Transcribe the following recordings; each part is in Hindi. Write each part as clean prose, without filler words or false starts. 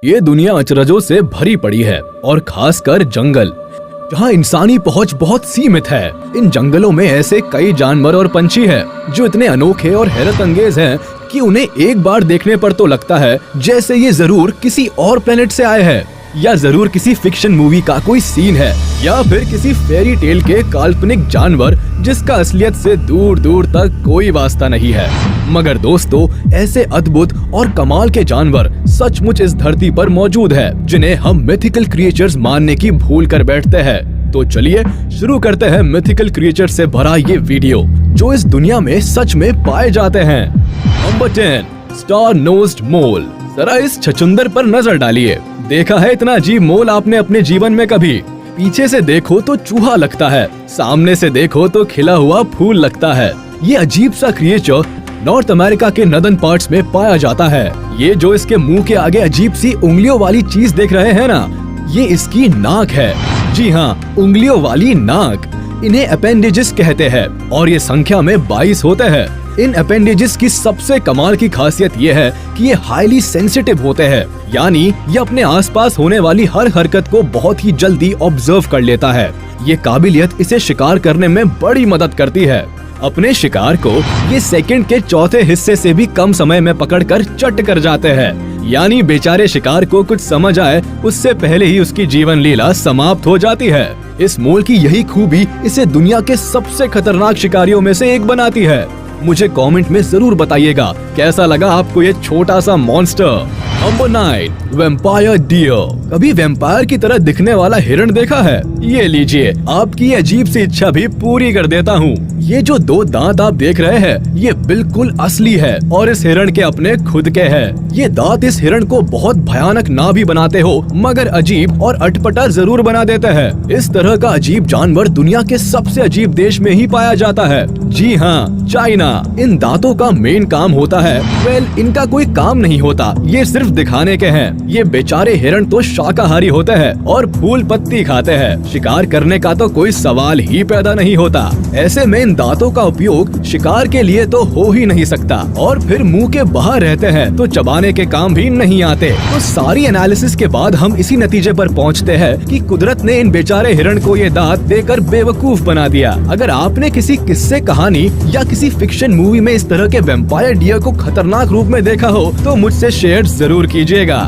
ये दुनिया अचरजों से भरी पड़ी है और खासकर जंगल, जहाँ इंसानी पहुंच बहुत सीमित है। इन जंगलों में ऐसे कई जानवर और पंछी हैं जो इतने अनोखे और हैरत अंगेज हैं कि उन्हें एक बार देखने पर तो लगता है जैसे ये जरूर किसी और प्लेनेट से आए हैं, या जरूर किसी फिक्शन मूवी का कोई सीन है, या फिर किसी फेरी टेल के काल्पनिक जानवर जिसका असलियत से दूर दूर तक कोई वास्ता नहीं है। मगर दोस्तों, ऐसे अद्भुत और कमाल के जानवर सचमुच इस धरती पर मौजूद है जिन्हें हम मिथिकल क्रिएचर्स मानने की भूल कर बैठते हैं। तो चलिए शुरू करते हैं मिथिकल क्रिएचर से भरा ये वीडियो जो इस दुनिया में सच में पाए जाते हैं। नंबर 10, स्टार नोज्ड मोल। जरा इस छछुंदर पर नजर डालिए। देखा है इतना अजीब मोल आपने अपने जीवन में कभी? पीछे से देखो तो चूहा लगता है, सामने से देखो तो खिला हुआ फूल लगता है। ये अजीब सा क्रिएचर नॉर्थ अमेरिका के नदर्न पार्ट्स में पाया जाता है। ये जो इसके मुंह के आगे अजीब सी उंगलियों वाली चीज देख रहे हैं ना, ये इसकी नाक है। जी हाँ, उंगलियों वाली नाक। इन्हें अपेंडेजेस कहते हैं और ये संख्या में 22 होते हैं। इन अपेंडेजेस की सबसे कमाल की खासियत ये है कि ये हाईली सेंसिटिव होते हैं, यानी ये अपने आसपास होने वाली हर हरकत को बहुत ही जल्दी ऑब्जर्व कर लेता है। ये काबिलियत इसे शिकार करने में बड़ी मदद करती है। अपने शिकार को ये सेकंड के चौथे हिस्से से भी कम समय में पकड़कर चट कर जाते हैं, यानी बेचारे शिकार को कुछ समझ आए उससे पहले ही उसकी जीवन लीला समाप्त हो जाती है। इस मोल की यही खूबी इसे दुनिया के सबसे खतरनाक शिकारियों में से एक बनाती है। मुझे कमेंट में जरूर बताइएगा कैसा लगा आपको ये छोटा सा मॉन्स्टर। Number 9, vampire deer. कभी वैम्पायर की तरह दिखने वाला हिरण देखा है? ये लीजिए, आपकी अजीब सी इच्छा भी पूरी कर देता हूँ। ये जो 2 दांत आप देख रहे हैं ये बिल्कुल असली है और इस हिरण के अपने खुद के हैं। ये दांत इस हिरण को बहुत भयानक ना भी बनाते हो मगर अजीब और अटपटा जरूर बना देते हैं। इस तरह का अजीब जानवर दुनिया के सबसे अजीब देश में ही पाया जाता है। जी हाँ, चाइना। इन दांतों का मेन काम होता है, इनका कोई काम नहीं होता, ये सिर्फ दिखाने के हैं। ये बेचारे हिरण तो शाकाहारी होते हैं और फूल पत्ती खाते हैं। शिकार करने का तो कोई सवाल ही पैदा नहीं होता। ऐसे में इन दांतों का उपयोग शिकार के लिए तो हो ही नहीं सकता और फिर मुंह के बाहर रहते हैं तो चबाने के काम भी नहीं आते। तो सारी एनालिसिस के बाद हम इसी नतीजे पर पहुंचते हैं कि कुदरत ने इन बेचारे हिरण को ये दांत देकर बेवकूफ बना दिया। अगर आपने किसी किस्से कहानी या किसी फिक्शन मूवी में इस तरह के वैम्पायर डियर को खतरनाक रूप में देखा हो तो मुझसे शेयर जरूर कीजिएगा।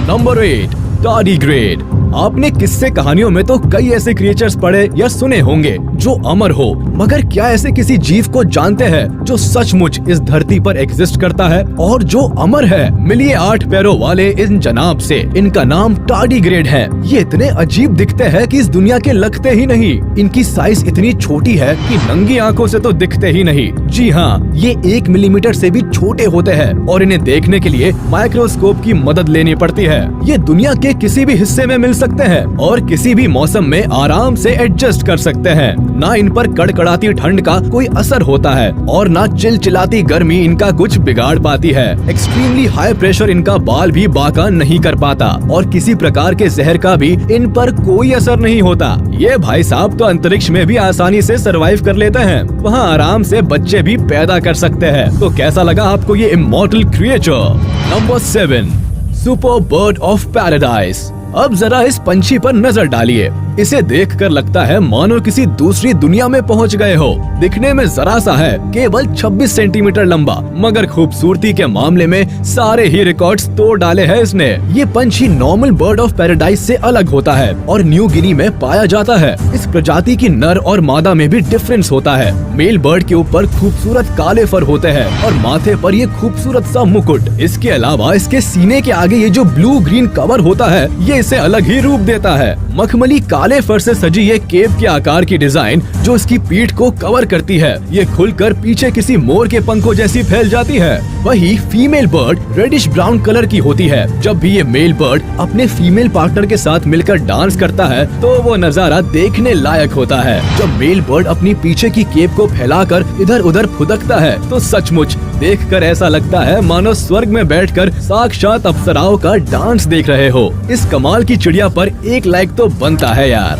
Number 8, tardigrade. आपने किस्से कहानियों में तो कई ऐसे क्रिएचर्स पढ़े या सुने होंगे जो अमर हो, मगर क्या ऐसे किसी जीव को जानते हैं जो सचमुच इस धरती पर एग्जिस्ट करता है और जो अमर है? मिलिए 8 पैरों वाले इन जनाब से। इनका नाम टार्डीग्रेड है। ये इतने अजीब दिखते हैं कि इस दुनिया के लगते ही नहीं। इनकी साइज इतनी छोटी है कि नंगी आंखों से तो दिखते ही नहीं। जी हाँ, ये 1 मिलीमीटर से भी छोटे होते हैं और इन्हें देखने के लिए माइक्रोस्कोप की मदद लेनी पड़ती है। ये दुनिया के किसी भी हिस्से में मिल सकते हैं और किसी भी मौसम में आराम से एडजस्ट कर सकते हैं। ना इन पर कड़कड़ाती ठंड का कोई असर होता है और ना चिलचिलाती गर्मी इनका कुछ बिगाड़ पाती है। एक्सट्रीमली हाई प्रेशर इनका बाल भी बाका नहीं कर पाता और किसी प्रकार के जहर का भी इन पर कोई असर नहीं होता। ये भाई साहब तो अंतरिक्ष में भी आसानी से सरवाइव कर लेते हैं, वहाँ आराम से बच्चे भी पैदा कर सकते हैं। तो कैसा लगा आपको ये immortal creature? Number 7, super bird of paradise. अब जरा इस पंछी पर नजर डालिए। इसे देखकर लगता है मानो किसी दूसरी दुनिया में पहुंच गए हो। दिखने में जरा सा है, केवल 26 सेंटीमीटर लंबा, मगर खूबसूरती के मामले में सारे ही रिकॉर्ड्स तोड़ डाले हैं इसने। ये पंछी नॉर्मल बर्ड ऑफ पैराडाइज से अलग होता है और न्यू गिनी में पाया जाता है। इस प्रजाति की नर और मादा में भी डिफरेंस होता है। मेल बर्ड के ऊपर खूबसूरत काले फर होते हैं और माथे पर ये खूबसूरत सा मुकुट। इसके अलावा इसके सीने के आगे ये जो ब्लू ग्रीन कवर होता है ये इसे अलग ही रूप देता है। मखमली काले फर से सजी ये केप के आकार की डिजाइन जो इसकी पीठ को कवर करती है, ये खुलकर पीछे किसी मोर के पंखों जैसी फैल जाती है। वही female bird reddish brown colour की होती है। जब भी ये मेल बर्ड अपने फीमेल पार्टनर के साथ मिलकर डांस करता है तो वो नजारा देखने लायक होता है। जब मेल बर्ड अपनी पीछे की केप को फैलाकर इधर उधर फुदकता है तो सचमुच देखकर ऐसा लगता है मानो स्वर्ग में बैठकर साक्षात अप्सराओं का डांस देख रहे हो। इस कमाल की चिड़िया पर 1 लाइक तो बनता है यार।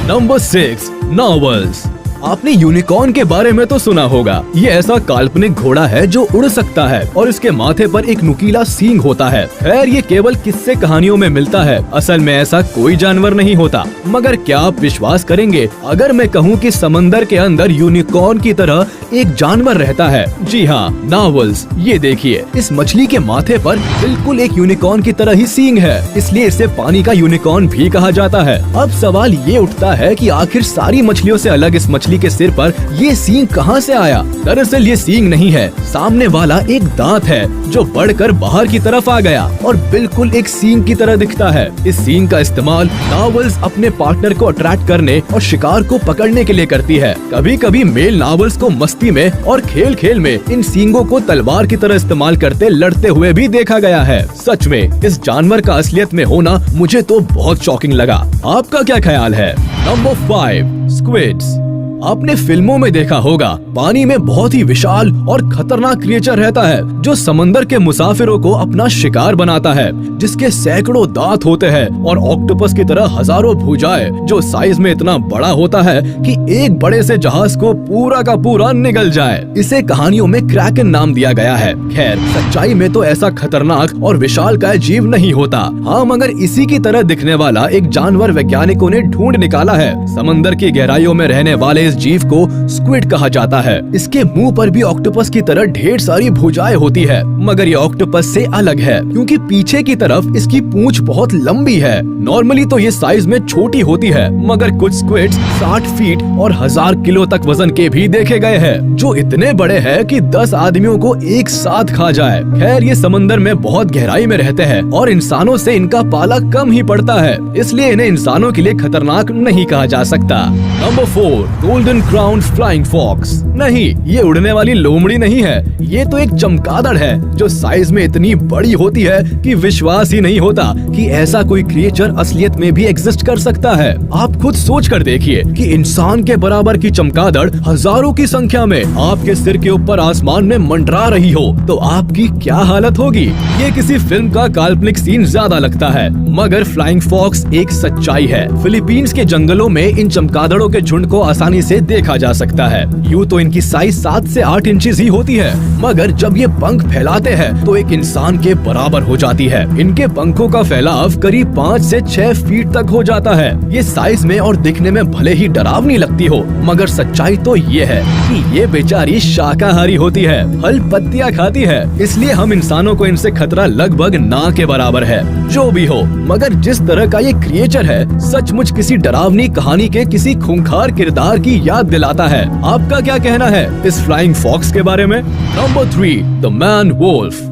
नंबर 6, नार्वल्स। आपने यूनिकॉर्न के बारे में तो सुना होगा। ये ऐसा काल्पनिक घोड़ा है जो उड़ सकता है और इसके माथे पर एक नुकीला सींग होता है। खैर ये केवल किस्से कहानियों में मिलता है, असल में ऐसा कोई जानवर नहीं होता। मगर क्या आप विश्वास करेंगे अगर मैं कहूँ कि समंदर के अंदर यूनिकॉर्न की तरह एक जानवर रहता है? जी हाँ, नार्वल्स। ये देखिए, इस मछली के माथे पर बिल्कुल एक यूनिकॉर्न की तरह ही सींग है, इसलिए इसे पानी का यूनिकॉर्न भी कहा जाता है। अब सवाल ये उठता है कि आखिर सारी मछलियों से अलग इस मछली के सिर पर ये सींग कहाँ से आया? दरअसल ये सींग नहीं है, सामने वाला एक दांत है जो बढ़कर बाहर की तरफ आ गया और बिल्कुल एक सींग की तरह दिखता है। इस सींग का इस्तेमाल नार्वल्स अपने पार्टनर को अट्रैक्ट करने और शिकार को पकड़ने के लिए करती है। कभी कभी मेल नार्वल्स को मस्ती में और खेल खेल में इन सींगों को तलवार की तरह इस्तेमाल करते लड़ते हुए भी देखा गया है। सच में इस जानवर का असलियत में होना मुझे तो बहुत शॉकिंग लगा। आपका क्या ख्याल है? Number 5, squids. आपने फिल्मों में देखा होगा, पानी में बहुत ही विशाल और खतरनाक क्रिएचर रहता है जो समंदर के मुसाफिरों को अपना शिकार बनाता है, जिसके सैकड़ों दांत होते हैं और ऑक्टोपस की तरह हजारों भुजाएं, जो साइज में इतना बड़ा होता है कि एक बड़े से जहाज को पूरा का पूरा निगल जाए। इसे कहानियों में क्रैकन नाम दिया गया है। खैर सच्चाई में तो ऐसा खतरनाक और विशाल का जीव नहीं होता। हाँ, मगर इसी की तरह दिखने वाला एक जानवर वैज्ञानिकों ने ढूंढ निकाला है। समंदर की गहराइयों में रहने वाले इस जीव को स्क्विड कहा जाता है। इसके मुंह पर भी ऑक्टोपस की तरह ढेर सारी भुजाएं होती है, मगर ये ऑक्टोपस से अलग है क्योंकि पीछे की तरफ इसकी पूंछ बहुत लंबी है। नॉर्मली तो ये साइज में छोटी होती है, मगर कुछ स्क्विड्स 60 फीट और 1000 किलो तक वजन के भी देखे गए हैं, जो इतने बड़े हैं कि 10 आदमियों को एक साथ खा जाए। खैर ये समंदर में बहुत गहराई में रहते हैं और इंसानों से इनका पाला कम ही पड़ता है, इसलिए इन्हें इंसानों के लिए खतरनाक नहीं कहा जा सकता। Number 4, golden crown flying fox. नहीं, ये उड़ने वाली लोमड़ी नहीं है, ये तो एक चमगादड़ है जो साइज में इतनी बड़ी होती है कि विश्वास ही नहीं होता कि ऐसा कोई क्रिएचर असलियत में भी एग्जिस्ट कर सकता है। आप खुद सोच कर देखिए कि इंसान के बराबर की चमगादड़ हजारों की संख्या में आपके सिर के ऊपर आसमान में मंडरा रही हो तो आपकी क्या हालत होगी? ये किसी फिल्म का काल्पनिक सीन ज्यादा लगता है, मगर फ्लाइंग फॉक्स एक सच्चाई है। फिलीपींस के जंगलों में इन चमगादड़ों के झुंड को आसानी से देखा जा सकता है। यूँ तो इनकी साइज 7 से 8 इंचेस ही होती है, मगर जब ये पंख फैलाते हैं तो एक इंसान के बराबर हो जाती है। इनके पंखों का फैलाव करीब 5 से 6 फीट तक हो जाता है। ये साइज में और दिखने में भले ही डरावनी लगती हो, मगर सच्चाई तो ये है कि ये बेचारी शाकाहारी होती है, फल पत्तियां खाती है, इसलिए हम इंसानों को इनसे खतरा लगभग ना के बराबर है। जो भी हो, मगर जिस तरह का ये क्रिएचर है सचमुच किसी डरावनी कहानी के किसी खूंखार किरदार की याद दिलाता है। आपका क्या कहना है इस फ्लाइंग फॉक्स के बारे में? Number 3, the man wolf.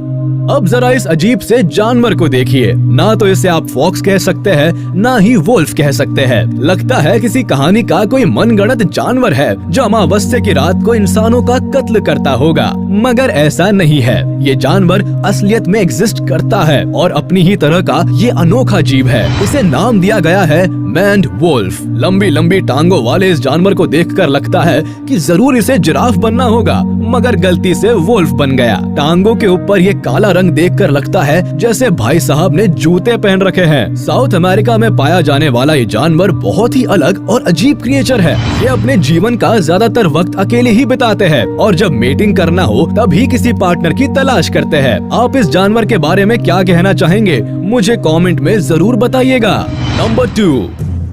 अब जरा इस अजीब से जानवर को देखिए। ना तो इसे आप फॉक्स कह सकते हैं, ना ही वोल्फ कह सकते हैं। लगता है किसी कहानी का कोई मनगढ़ंत जानवर है जो अमावस्या की रात को इंसानों का कत्ल करता होगा, मगर ऐसा नहीं है। ये जानवर असलियत में एग्जिस्ट करता है और अपनी ही तरह का ये अनोखा जीव है। इसे नाम दिया गया है मैन वोल्फ। लंबी लंबी टांगों वाले इस जानवर को देखकर लगता है कि जरूर इसे जिराफ बनना होगा, मगर गलती से वोल्फ बन गया। टांगों के ऊपर ये काला रंग देखकर लगता है जैसे भाई साहब ने जूते पहन रखे हैं। साउथ अमेरिका में पाया जाने वाला ये जानवर बहुत ही अलग और अजीब क्रिएचर है। ये अपने जीवन का ज्यादातर वक्त अकेले ही बिताते हैं और जब मेटिंग करना हो तभी किसी पार्टनर की तलाश करते हैं। आप इस जानवर के बारे में क्या कहना चाहेंगे? मुझे कमेंट में जरूर बताइएगा। नंबर 2,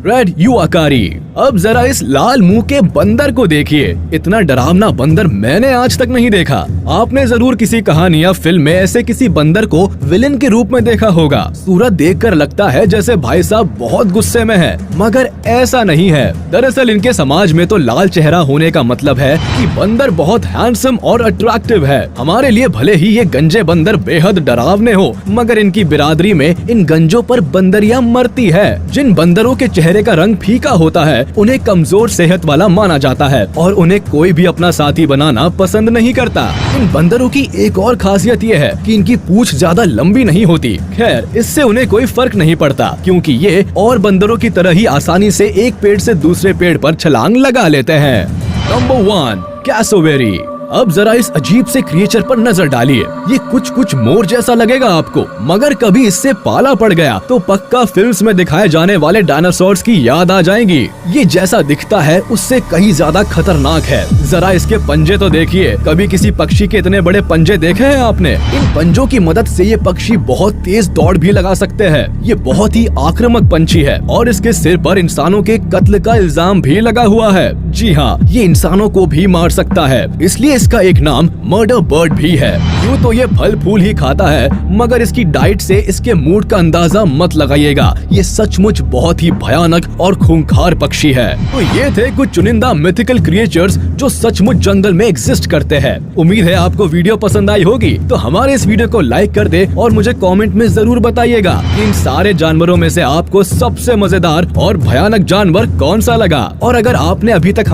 रेड युआकारी। अब जरा इस लाल मुंह के बंदर को देखिए। इतना डरावना बंदर मैंने आज तक नहीं देखा। आपने जरूर किसी कहानी या फिल्म में ऐसे किसी बंदर को विलेन के रूप में देखा होगा। सूरत देखकर लगता है जैसे भाई साहब बहुत गुस्से में है, मगर ऐसा नहीं है। दरअसल इनके समाज में तो लाल चेहरा होने का मतलब है कि बंदर बहुत हैंडसम और अट्रैक्टिव है। हमारे लिए भले ही ये गंजे बंदर बेहद डरावने हो, मगर इनकी बिरादरी में इन गंजों पर बंदरियां मरती है। जिन बंदरों के चेहरे का रंग फीका होता है उन्हें कमजोर सेहत वाला माना जाता है और उन्हें कोई भी अपना साथी बनाना पसंद नहीं करता। इन बंदरों की एक और खासियत ये है कि इनकी पूंछ ज्यादा लंबी नहीं होती। खैर इससे उन्हें कोई फर्क नहीं पड़ता क्योंकि ये और बंदरों की तरह ही आसानी से एक पेड़ से दूसरे पेड़ पर छलांग लगा लेते हैं। Number 1, cassowary. अब जरा इस अजीब से क्रिएचर पर नजर डालिए। ये कुछ मोर जैसा लगेगा आपको, मगर कभी इससे पाला पड़ गया तो पक्का फिल्म्स में दिखाए जाने वाले डायनासोर्स की याद आ जाएगी। ये जैसा दिखता है उससे कहीं ज्यादा खतरनाक है। जरा इसके पंजे तो देखिए। कभी किसी पक्षी के इतने बड़े पंजे देखे हैं आपने? इन पंजों की मदद से ये पक्षी बहुत तेज दौड़ भी लगा सकते हैं। ये बहुत ही आक्रामक पंछी है और इसके सिर पर इंसानों के कत्ल का इल्जाम भी लगा हुआ है। जी हाँ, ये इंसानों को भी मार सकता है, इसलिए इसका एक नाम मर्डर बर्ड भी है। यूँ तो ये फल फूल ही खाता है, मगर इसकी डाइट से इसके मूड का अंदाजा मत लगाइएगा। ये सचमुच बहुत ही भयानक और खूंखार पक्षी है। तो ये थे कुछ चुनिंदा मिथिकल क्रिएचर्स जो सचमुच जंगल में एग्जिस्ट करते हैं। उम्मीद है आपको वीडियो पसंद आई होगी। तो हमारे इस वीडियो को लाइक कर दे और मुझे कमेंट में जरूर बताइएगा कि इन सारे जानवरों में से आपको सबसे मजेदार और भयानक जानवर कौन सा लगा। और अगर आपने अभी तक